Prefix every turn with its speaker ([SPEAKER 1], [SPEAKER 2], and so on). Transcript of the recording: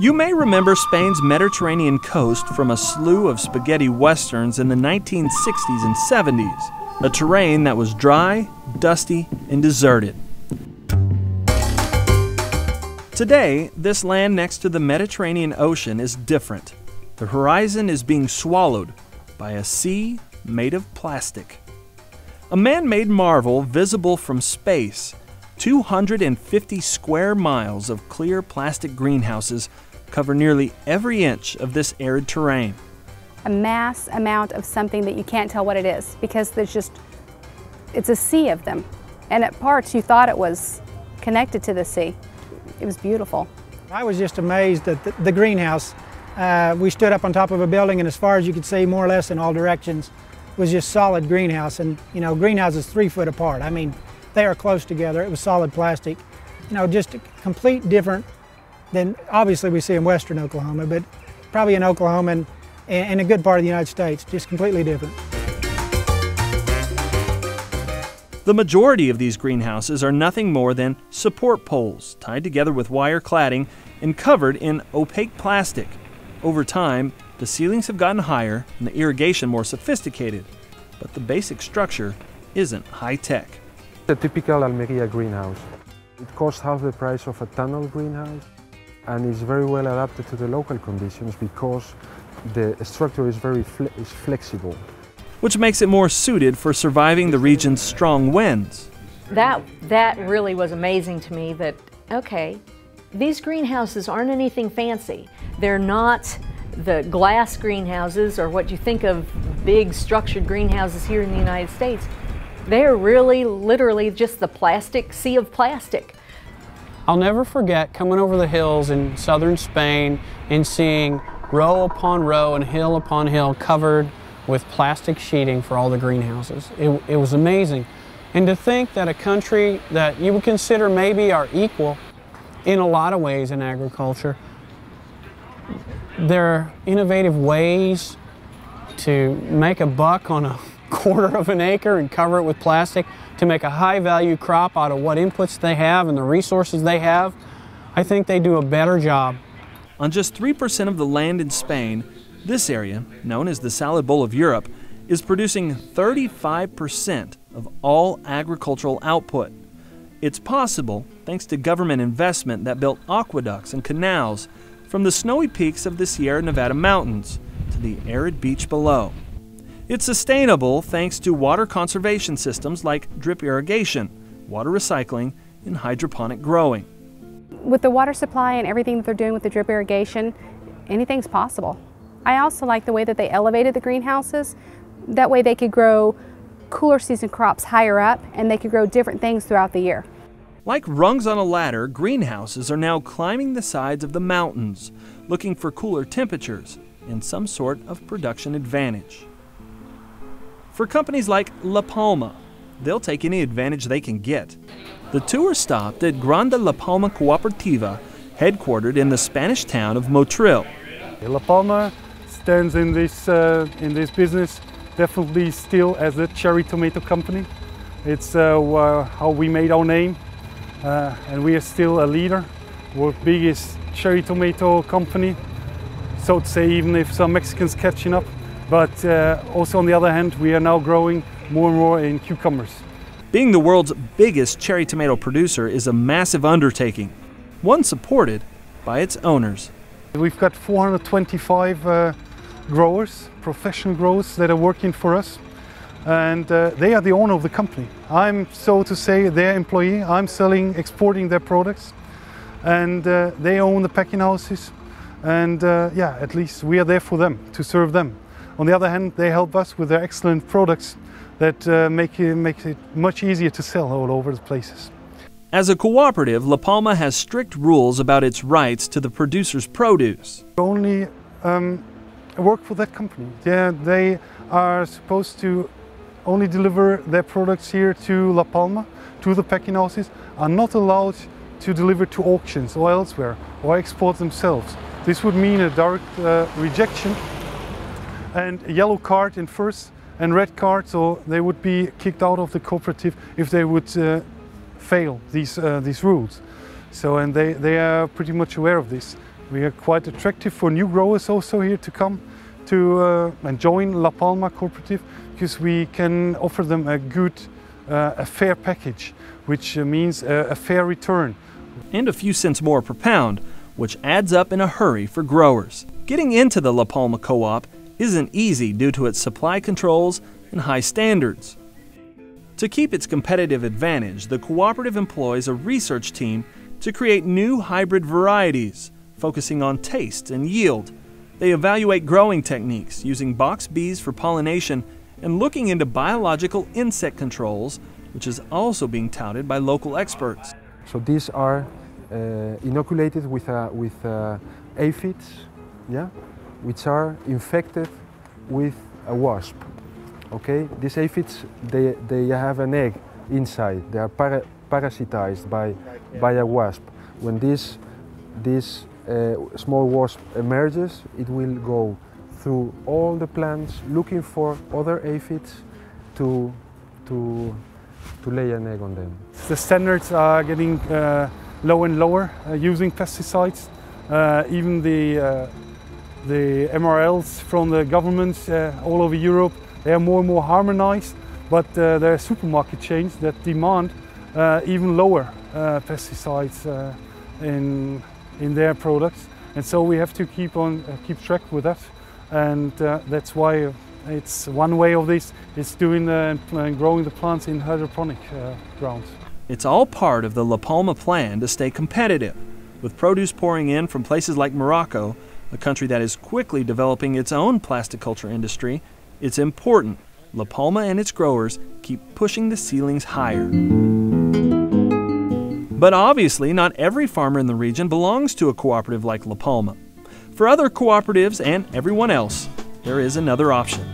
[SPEAKER 1] You may remember Spain's Mediterranean coast from a slew of spaghetti westerns in the 1960s and 70s, a terrain that was dry, dusty, and deserted. Today, this land next to the Mediterranean Ocean is different. The horizon is being swallowed by a sea made of plastic. A man-made marvel visible from space, 250 square miles of clear plastic greenhouses cover nearly every inch of this arid terrain.
[SPEAKER 2] A mass amount of something that you can't tell what it is because it's a sea of them. And at parts you thought it was connected to the sea. It was beautiful.
[SPEAKER 3] I was just amazed at the greenhouse. We stood up on top of a building, and as far as you could see, more or less in all directions, was just solid greenhouse. And you know, greenhouses 3 foot apart. I mean, they are close together. It was solid plastic. You know, just a complete different than obviously we see in western Oklahoma, but probably in Oklahoma and a good part of the United States, just completely different.
[SPEAKER 1] The majority of these greenhouses are nothing more than support poles tied together with wire cladding and covered in opaque plastic. Over time, the ceilings have gotten higher and the irrigation more sophisticated, but the basic structure isn't high-tech.
[SPEAKER 4] A typical Almeria greenhouse. It costs half the price of a tunnel greenhouse and is very well adapted to the local conditions because the structure is very flexible.
[SPEAKER 1] Which makes it more suited for surviving the region's strong winds.
[SPEAKER 5] That really was amazing to me that, okay, these greenhouses aren't anything fancy. They're not the glass greenhouses or what you think of big structured greenhouses here in the United States. They're really literally just the plastic, sea of plastic.
[SPEAKER 6] I'll never forget coming over the hills in southern Spain and seeing row upon row and hill upon hill covered with plastic sheeting for all the greenhouses. It was amazing. And to think that a country that you would consider maybe our equal in a lot of ways in agriculture, there are innovative ways to make a buck on a quarter of an acre and cover it with plastic to make a high-value crop out of what inputs they have and the resources they have. I think they do a better job.
[SPEAKER 1] On just 3% of the land in Spain, this area, known as the salad bowl of Europe, is producing 35% of all agricultural output. It's possible thanks to government investment that built aqueducts and canals from the snowy peaks of the Sierra Nevada mountains to the arid beach below. It's sustainable thanks to water conservation systems like drip irrigation, water recycling, and hydroponic growing.
[SPEAKER 2] With the water supply and everything that they're doing with the drip irrigation, anything's possible. I also like the way that they elevated the greenhouses. That way they could grow cooler season crops higher up and they could grow different things throughout the year.
[SPEAKER 1] Like rungs on a ladder, greenhouses are now climbing the sides of the mountains, looking for cooler temperatures and some sort of production advantage. For companies like La Palma, they'll take any advantage they can get. The tour stopped at Grande La Palma Cooperativa, headquartered in the Spanish town of Motril.
[SPEAKER 7] La Palma stands in this business definitely still as a cherry tomato company. It's how we made our name, and we are still a leader. We're the biggest cherry tomato company, so to say, even if some Mexicans catching up. But also on the other hand, we are now growing more and more in cucumbers.
[SPEAKER 1] Being the world's biggest cherry tomato producer is a massive undertaking, one supported by its owners.
[SPEAKER 7] We've got 425 growers, professional growers that are working for us, and they are the owner of the company. I'm, so to say, their employee. I'm selling, exporting their products, and they own the packing houses, and yeah, at least we are there for them, to serve them. On the other hand, they help us with their excellent products that make it much easier to sell all over the places.
[SPEAKER 1] As a cooperative, La Palma has strict rules about its rights to the producer's produce.
[SPEAKER 7] Only work for that company. Yeah, they are supposed to only deliver their products here to La Palma, to the packing houses, are not allowed to deliver to auctions or elsewhere, or export themselves. This would mean a direct rejection and a yellow card in first and red card, so they would be kicked out of the cooperative if they would fail these rules. So, and they are pretty much aware of this. We are quite attractive for new growers also here to come to and join La Palma Cooperative, because we can offer them a good, a fair package, which means a fair return.
[SPEAKER 1] And a few cents more per pound, which adds up in a hurry for growers. Getting into the La Palma Co-op isn't easy due to its supply controls and high standards. To keep its competitive advantage, the cooperative employs a research team to create new hybrid varieties, focusing on taste and yield. They evaluate growing techniques using box bees for pollination and looking into biological insect controls, which is also being touted by local experts.
[SPEAKER 4] So these are inoculated with aphids, yeah, which are infected with a wasp. Okay, these aphids, they have an egg inside. They are parasitized by a wasp. When this small wasp emerges, it will go through all the plants looking for other aphids to lay an egg on them.
[SPEAKER 7] The standards are getting lower and lower using pesticides. Even the MRLs from the governments all over Europe, they are more and more harmonized, but there are supermarket chains that demand even lower pesticides in their products, and so we have to keep track with that, and that's why it's one way of this is doing growing the plants in hydroponic grounds.
[SPEAKER 1] It's all part of the La Palma plan to stay competitive. With produce pouring in from places like Morocco, a country that is quickly developing its own plasticulture industry, it's important La Palma and its growers keep pushing the ceilings higher. But obviously, not every farmer in the region belongs to a cooperative like La Palma. For other cooperatives and everyone else, there is another option.